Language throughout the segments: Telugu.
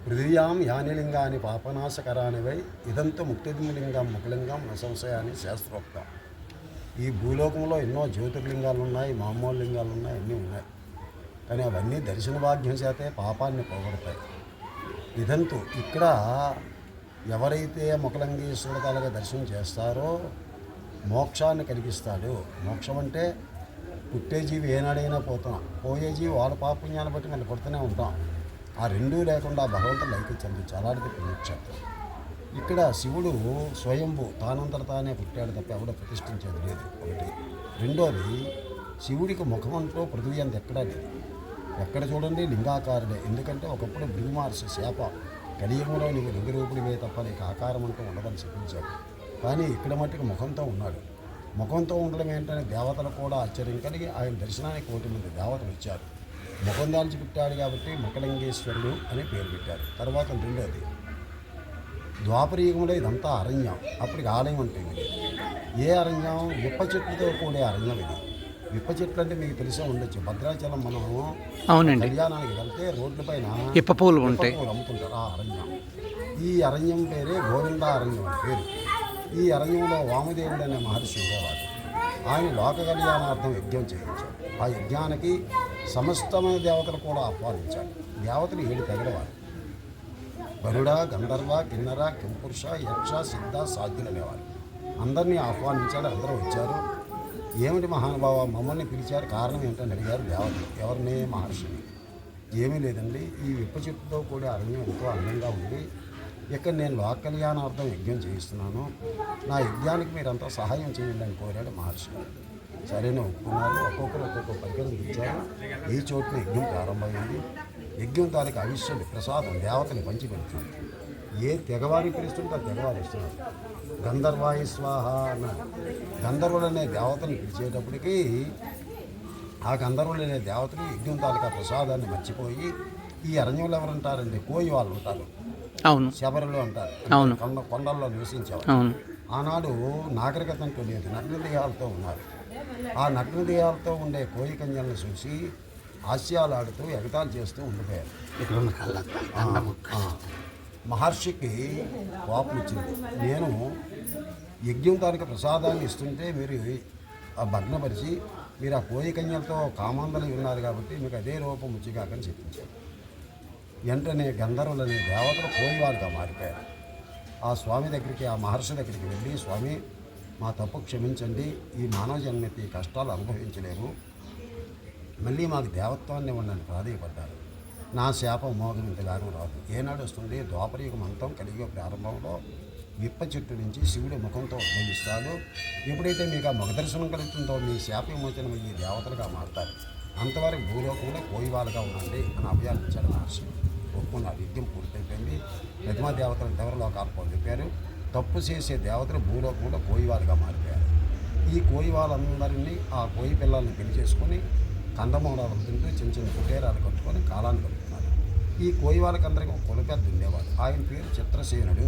పృథివ్యాం యానిలింగాని పాపనాశకరాని వై ఇదంతా ముక్తిలింగం ముఖలింగం నశంశయాన్ని శాస్త్రోక్తం. ఈ భూలోకంలో ఎన్నో జ్యోతిర్లింగాలు ఉన్నాయి, మామూలు లింగాలు ఉన్నాయి, అన్నీ ఉన్నాయి. కానీ అవన్నీ దర్శన భాగ్యం చేతే పాపాన్ని పోగొడతాయి. ఇదంతా ఇక్కడ ఎవరైతే ముఖలింగేశ్వరుడు తాలూకా దర్శనం చేస్తారో మోక్షాన్ని కలిగిస్తాడు. మోక్షం అంటే పుట్టే జీవి ఏనాడైనా పోతున్నాం, పోయే జీవి వాళ్ళ పాపుణ్యాన్ని బట్టి మళ్ళీ పుడుతూనే ఉంటాం. ఆ రెండూ లేకుండా భగవంతుడు లైకించండి, చాలాడితే పుణ్యక్షేత్రం. ఇక్కడ శివుడు స్వయంభూ తానంతట తానే పుట్టాడు తప్ప ఎవడో ప్రతిష్ఠించేది లేదు. ఒకటి. రెండోది, శివుడికి ముఖం అంటూ పృథివీ అంత ఎక్కడా లేదు. ఎక్కడ చూడండి లింగాకారుడే. ఎందుకంటే ఒకప్పుడు భృగుమహర్షి శాప కలియుగంలో నీకు లింగరూపుడివే తప్ప నీకు ఆకారం అంటూ ఉండదని చెప్పించాడు. కానీ ఇక్కడ మట్టుకు ముఖంతో ఉన్నాడు. ముఖంతో ఉండడం ఏంటనే దేవతలు కూడా ఆశ్చర్యం కలిగి ఆయన దర్శనానికి 1,000 మంది దేవతలు వచ్చారు. ముఖం దాల్చి పుట్టాడు కాబట్టి ముఖలింగేశ్వరుడు అని పేరు పెట్టారు. తర్వాత రెండోది, ద్వాపరయుగంలో ఇదంతా అరణ్యం. అప్పటికి ఆలయం ఉంటుంది. ఏ అరణ్యం? విప్ప చెట్లతో కూడే అరణ్యం ఇది. విప్ప చెట్లు అంటే మీకు తెలిసే ఉండొచ్చు. భద్రాచలం మనం అవునండి కళ్యాణానికి వెళ్తే రోడ్ల పైన ఇప్ప పూలు ఉంటాయి, అమ్ముతుంటారు. ఆ అరణ్యం. ఈ అరణ్యం పేరే గోవింద అరణ్యం అని పేరు. ఈ అరణ్యంలో వామదేవుడు అనే మహర్షి ఉండేవాడు. ఆయన లోక కళ్యాణార్థం యజ్ఞం చేయించాడు. ఆ యజ్ఞానికి సమస్తమైన దేవతలు కూడా ఆహ్వానించాడు. దేవతలు 7 తెగలవారు. గరుడ, గంధర్వ, కిన్నర, కింపురుష, యక్ష, సిద్ధ, సాధ్యులు అనేవారు. అందరినీ ఆహ్వానించాడు. అందరూ వచ్చారు. ఏమిటి మహానుభావ మమ్మల్ని పిలిచారు, కారణం ఏంటని అడిగారు దేవతలు. ఎవరిని? మహర్షిని. ఏమీ లేదండి, ఈ విప్ప చెట్టుతో కూడా అరణ్యం ఎంతో అందంగా ఉంది. ఇక్కడ నేను లోక కళ్యాణార్థం యజ్ఞం చేయిస్తున్నాను. నా యజ్ఞానికి మీరంతా సహాయం చేయండి అని కోరాడు మహర్షి. సరైన ఒప్పుకున్నారు. ఒక్కొక్కరు ఒక్కొక్క పరికరం ఇచ్చారు. ఈ చోటున యజ్ఞం ప్రారంభమైంది. యజ్ఞం తాలూకు అవిష్యుడు ప్రసాదం దేవతని పంచిపెడుతుంది. ఏ తెగవారి పిలుస్తుంటే ఆ తెగవారు ఇస్తున్నారు. గంధర్వాయ స్వాహ అన్నాడు. గంధర్వుడు అనే దేవతని పిలిచేటప్పటికీ ఆ గంధర్వుడు అనే దేవతలు యజ్ఞం తాలూకా ప్రసాదాన్ని మర్చిపోయి ఈ అరణ్యంలో ఎవరంటారండి? కోయి వాళ్ళు ఉంటారు. అవును, శబరులు అంటారు. అవును, కొండల్లో నివసించేవారు. అవును. ఆనాడు నాగరికత అంటూ లేదు, నగ్నదేహాలతో ఉన్నారు. ఆ నగ్నదేహాలతో ఉండే కోయి కన్యలను చూసి హాస్యాలాడుతూ ఎగతాలు చేస్తూ ఉండిపోయారు. మహర్షికి కోపం వచ్చింది. నేను యజ్ఞం తాలూకా ప్రసాదాన్ని ఇస్తుంటే మీరు ఆ భగ్నపరిచి మీరు ఆ కోయి కన్యలతో కామాంధలు ఉన్నారు కాబట్టి మీకు అదే రూపం వచ్చిగాకని చెప్పించారు. వెంటనే గంధర్వులనే దేవతలు కోయివారుగా మారిపోయారు. ఆ స్వామి దగ్గరికి, ఆ మహర్షి దగ్గరికి వెళ్ళి, స్వామి మా తప్పు క్షమించండి, ఈ మానవ జన్మెత్తి కష్టాలు అనుభవించలేము, మళ్ళీ మాకు దేవత్వాన్ని ఇవ్వండి ప్రాధేయపడ్డారు. నా శాపం మోగం ఇంతగానూ రాదు. ఏనాడు వస్తుంది? ద్వాపరయుగం అంతం కలిగే ప్రారంభంలో విప్ప చెట్టు నుంచి శివుడి ముఖంతో ఉద్భవిస్తాడు. ఎప్పుడైతే మీకు ఆ ముఖ దర్శనం కలుగుతుందో మీ శాప విమోచనం అయ్యి దేవతలుగా మారుతారు. అంతవరకు భూలోకంలో కోయివాలుగా ఉండండి అని అభయాలించాడు మహర్షి. ఒప్పుకున్నారు. యజ్ఞం పూర్తయిపోయింది. ప్రతిమా దేవతలు దేవరలోకాలు పొందిపోయారు. తప్పు చేసే దేవతలు భూలోకంలో కోయివాలుగా మారిపోయారు. ఈ కోయి వాళ్ళందరినీ ఆ కోయి పిల్లల్ని పెళ్లి చేసుకొని కందమూలాలు తింటూ చిన్న చిన్న కుటీరాలు కట్టుకొని కాలాన్ని గడుపుతున్నారు. ఈ కోయి వాళ్ళకందరికీ ఒక కులపెద్ద ఉండేవాడు. ఆయన పేరు చిత్రసేనుడు.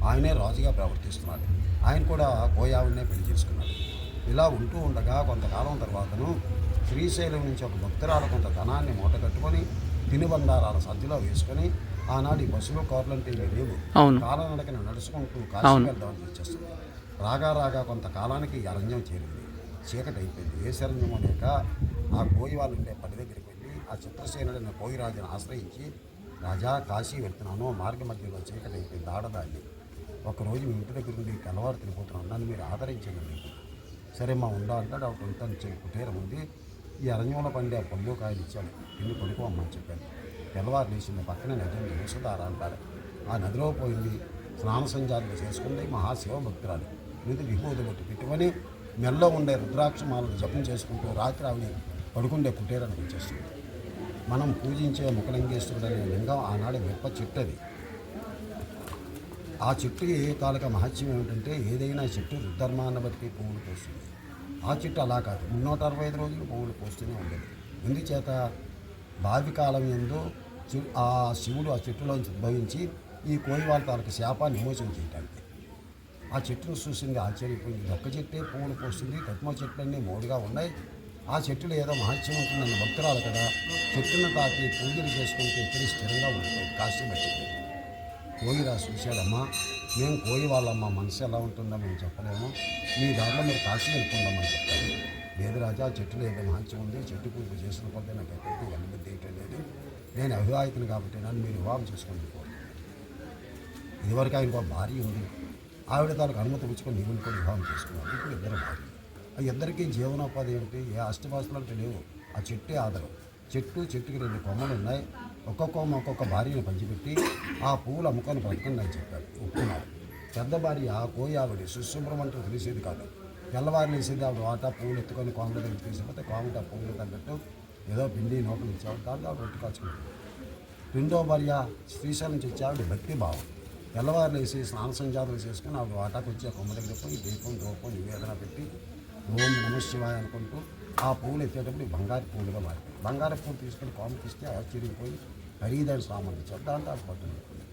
ఆయనే రాజుగా ప్రవర్తిస్తున్నాడు. ఆయన కూడా కోయావుడినే పెళ్లి చేసుకున్నాడు. ఇలా ఉంటూ ఉండగా కొంతకాలం తర్వాతను శ్రీశైలం నుంచి ఒక భక్తురాలు కొంత ధనాన్ని మూట కట్టుకొని తినుబండారాల సజ్జలో వేసుకొని, ఆనాడు ఈ బస్సులో కార్లు అంటే లేవు, కాలనడకన నడుచుకుంటూ కాశీ వెళ్దామని వచ్చేస్తుంది. రాగా రాగా కొంతకాలానికి అరణ్యం చేరింది. చీకటి అయిపోయింది. ఏ శరణ్యం అనేక ఆ కోయి వాళ్ళు ఉండే పని దగ్గరికి వెళ్ళి ఆ చిత్రసేనుడైన కోయి రాజుని ఆశ్రయించి, రాజా కాశీ వెళ్తున్నాను, మార్గ మధ్యలో చీకటి అయిపోయింది, ఆడదాన్ని ఒకరోజు మీ ఇంటి దగ్గర నుండి తెల్లవారు తిరిగిపోతున్నాను, నన్ను మీరు ఆదరించండి. సరే మా ఉండాలంటే ఒక ఉంటాను కుటీరం ఉంది. ఈ అరణ్యంలో పండే పళ్ళు కాయలు ఇచ్చాడు, తిని కొనుక్కోమని చెప్పాను. తెల్లవారు లేచింది. పక్కనే నది ఉంది, విషధార అంటారు. ఆ నదిలో పోయింది. స్నాన సంచారాలు చేసుకుంది. మహాశివభక్తురాలు మీద విభూతి బొట్టు పెట్టుకొని మెల్లో ఉండే రుద్రాక్షమాలను జపం చేసుకుంటూ రాత్రి ఆవిడ పడుకుండే కుటీరానికి వచ్చేస్తుంది. మనం పూజించే ముఖలింగేశ్వరుడు అనే లింగం ఆనాడు విప్ప చెట్టు. అది ఆ చెట్టుకి తాలూకా మహత్యం ఏమిటంటే ఏదైనా చెట్టు రుద్ధర్మాన్ని బట్టి పువ్వులు పోస్తుంది. ఆ చెట్టు అలా కాదు, 365 రోజులు పువ్వులు పోస్తూనే ఉండేది. ఎందుచేత భావి కాలం ఎందు ఆ శివుడు ఆ చెట్టులోంచి ఉద్భవించి ఈ కోయి వాళ్ళ తాలూకా శాపాన్ని విమోచన చేయడానికి. ఆ చెట్టును చూసింది, ఆశ్చర్యపోయింది. ఒక్క చెట్టే పువ్వులు పోస్తుంది, తత్మ చెట్లన్నీ మోడుగా ఉన్నాయి, ఆ చెట్టులో ఏదో మహత్యం ఉంటుందన్న భక్తురాలు కదా, చెట్టును తాకి పూజలు చేసుకుంటే ఇక్కడ స్థిరంగా ఉండిపోయింది. కాశీ వచ్చింది. కోయిరా చూశాడమ్మా, మేము కోయి వాళ్ళమ్మ, మనసు ఎలా ఉంటుందో మేము చెప్పలేము, మీ దాంట్లో మీరు కాశీ వెళ్ళిపోండమ్మని చెప్తాను. లేదు రాజా, చెట్టులో ఏదో మహత్యం ఉంది, చెట్టు పూజ చేసిన కొద్ది నాకు ఎక్కడికి వెళ్ళబుద్ధి వేయటం లేదు, నేను అవివాహితుని కాబట్టి నన్ను మీరు వివాహం చేసుకుని ఇదివరకు ఆయనకు ఒక భార్య ఉంది, ఆవిడ తనకు అనుమతి పుచ్చుకొని నీవుని కూడా వివాహం చేసుకున్నాను. ఇప్పుడు ఇద్దరు భార్య. ఆ ఇద్దరికీ జీవనోపాధి ఏమిటి? ఏ ఆస్తిపాస్తులు అంటే లేవు, ఆ చెట్టే ఆధారం. చెట్టుకి 2 కొమ్మలు ఉన్నాయి, ఒక్కొక్క కొమ్మ ఒక్కొక్క భార్యను పంచిపెట్టి ఆ పువ్వులు అమ్ముకొని బ్రతకండి అని చెప్పాడు. ఒప్పుకున్నాడు. పెద్ద భార్య కోయి ఆవిడ సుశుభ్రం అంటూ తెలిసేది కాదు. తెల్లవారు వేసేది ఆవిడ వాటా పువ్వులు ఎత్తుకొని కోమల దగ్గర తీసుకుపోతే కోమట పువ్వులు తగ్గట్టు ఏదో పిండి నోకలు ఇచ్చేవాడు, దాంట్లో ఆవిడ రొట్టె కాచుకుంటుంది. రెండో భార్య శ్రీశైలం నుంచి వచ్చి ఆవిడ భక్తి భావం. తెల్లవారులు వేసి స్నాన సంజాతులు చేసుకుని ఆవిడ వాటాకు వచ్చి ఆ కొమ్మ దగ్గర పోయి దీపం దూపం నివేదన పెట్టి ఓం నమ శివాయ అనుకుంటూ ఆ పువ్వులు ఎత్తేటప్పుడు బంగారు పువ్వులుగా మారిపోయి బంగారు పువ్వులు తీసుకొని కోమకి ఇస్తే ఆశ్చర్యపోయి ఖరీదైన సామాన్లు ఇచ్చారు. దాంట్లో ఆవిడ పట్టుకుంది.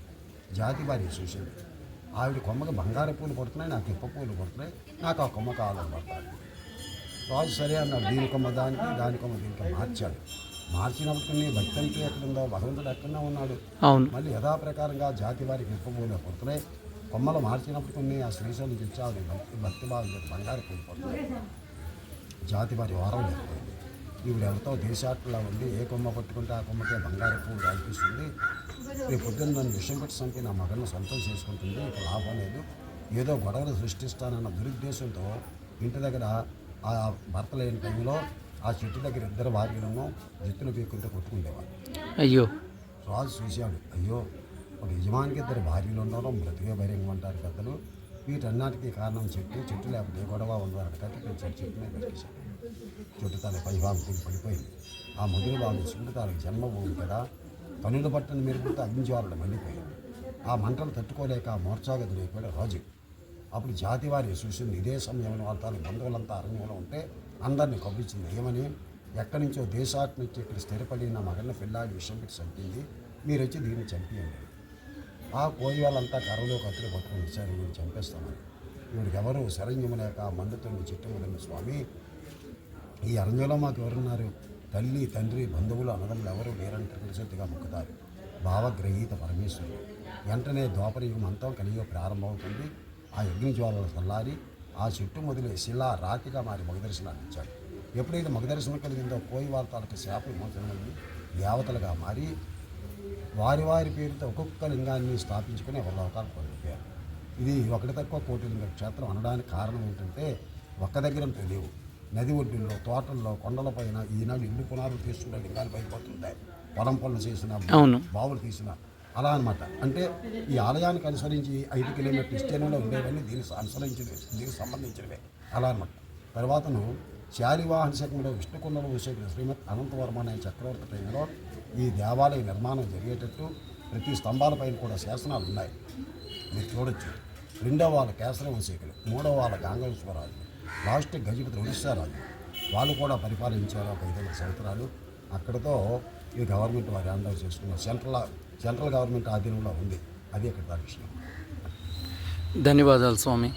జాతి భార్య చూసింది, ఆవిడ కొమ్మకి బంగారు పూలు పడుతున్నాయి, నాకు ఇప్ప పూలు పడుతున్నాయి, నాకు ఆ కొమ్మ కావాలని పడతాడు. రాజు సరే అన్నాడు. దీని కొమ్మ దానికి, దాని కొమ్మ దీనికి మార్చాడు. మార్చినప్పుడు నీ భక్తి అంటే ఎక్కడుందో, భగవంతుడు ఎక్కడన్నా ఉన్నాడు. అవును. మళ్ళీ యథాప్రకారంగా జాతి వారికి ఇప్ప పూలు పడుతున్నాయి. కొమ్మలు మార్చినప్పుడు కొన్ని ఆ శ్రీశైలం నుంచి ఆవిడ భక్తి భావం చేత బంగారు పూలు పడుతున్నాయి. జాతి వారి వారం లేకపోయింది. ఈవిడ ఎవరితో దేశాట్లో ఉండి ఏ కొమ్మ పట్టుకుంటే ఆ కొమ్మకే బంగారు పువ్వు రాయిస్తుంది. రేపు పొద్దున్న నన్ను విషయం పెట్టి చంపి నా మగలను సొంతం చేసుకుంటుంది, ఇక లాభం లేదు, ఏదో గొడవలు సృష్టిస్తానన్న దురుద్దేశంతో ఇంటి దగ్గర ఆ భర్త లేని టైంలో ఆ చెట్టు దగ్గర 2 భార్యలను జుత్తులు పీక్కుంటూ కొట్టుకుండేవాడు. అయ్యో. రాజు చూశాడు, అయ్యో ఒక యజమానికి 2 భార్యలు ఉండడం బ్రతికే భయంగా అంటారు పెద్దలు, వీటన్నిటికీ కారణం చెట్టు లేకపోతే ఏ గొడవ ఉండదు అక్కడికి చెట్టునే పెట్టేశాడు. చెట్టు తన పైభాగం పడిపోయింది. ఆ ముదిరి భాగం చూడు తనకు జన్మభూమి కదా, కనుల పట్టని మెరుగుతో అగ్నిజ్వాలలు మండిపోయాడు. ఆ మంటలు తట్టుకోలేక మోర్చాగదులు అయిపోయాడు రాజు. అప్పుడు జాతి వారి చూసింది. ఇదే సమయంలో వాళ్ళ బంధువులంతా అరణ్యంలో ఉంటే అందరినీ కవ్వించింది. ఏమని? ఎక్కడి నుంచో దేశాట్ నుంచి ఇక్కడ స్థిరపడి నా మగన్న పిల్లాడి విషయం పెట్టి చంపింది, మీరు వచ్చి దీన్ని చంపియండి. ఆ కోయి వాళ్ళంతా కర్రలో కత్తులు పట్టుకుని వచ్చారు, వీడిని చంపేస్తామని. వీడికి ఎవరు శరణ్యము లేక మండుతున్న చెట్టు మొదలు, స్వామి ఈ అరణ్యంలో మాకు ఎవరున్నారు? తల్లి తండ్రి బంధువులు అన్నదమ్ములు ఎవరు లేరంటే తెలిసెత్తుగా మొక్కుతారు. భావగ్రహీత పరమేశ్వరుడు. వెంటనే ద్వాపరయుగం అంతా కలియుగ ప్రారంభమవుతుంది. ఆ అగ్నిజ్వాలలు చల్లారి ఆ చెట్టు మొదలు శిలా రాతిగా మారి మగదర్శనాన్ని ఇచ్చాడు. ఎప్పుడైతే మగదర్శనం కలిగిందో కోయి వార్తలకు శాప విమోచనమైంది, దేవతలుగా మారి వారి పేరుతో ఒక్కొక్క లింగాన్ని స్థాపించుకుని ఎవరి లోకాలు పొందిపోయారు. ఇది ఒకటి తక్కువ కోటి లింగ క్షేత్రం అనడానికి కారణం ఏంటంటే ఒక్క దగ్గర లేవు. నది ఒడ్డుల్లో, తోటల్లో, కొండలపైన ఈనాడు ఇల్లు పునాలు తీసుకుంటే లింగాలు పైపోతుంటాయి. పొలం పనులు చేసిన, బావులు తీసిన, అలా అనమాట. అంటే ఈ ఆలయానికి అనుసరించి 5 కిలోమీటర్ల విస్తీర్ణంలో ఉండేవన్నీ దీనికి సంబంధించినవే అలా అనమాట. తర్వాతను శాలివాహన శకంలో విష్ణుకుండలు వేసేసిన శ్రీమద్ అనంతవర్మ అనే చక్రవర్తి టైంలో ఈ దేవాలయ నిర్మాణం జరిగేటట్టు ప్రతి స్తంభాలపైన కూడా శాసనాలు ఉన్నాయి, మీరు చూడొచ్చు. 2వ వాళ్ళ కేసర వంశీకులు, 3వ వాళ్ళ గాంగేశ్వరరాజు, లాస్ట్ గజపతి ఒడిస్సా రాజు, వాళ్ళు కూడా పరిపాలించారు ఒక 500 సంవత్సరాలు. అక్కడితో ఇది గవర్నమెంట్ వారి హ్యాండ్ చేసుకున్నారు. సెంట్రల్ గవర్నమెంట్ ఆధీనంలో ఉంది. అది ఇక్కడ విషయం. ధన్యవాదాలు స్వామి.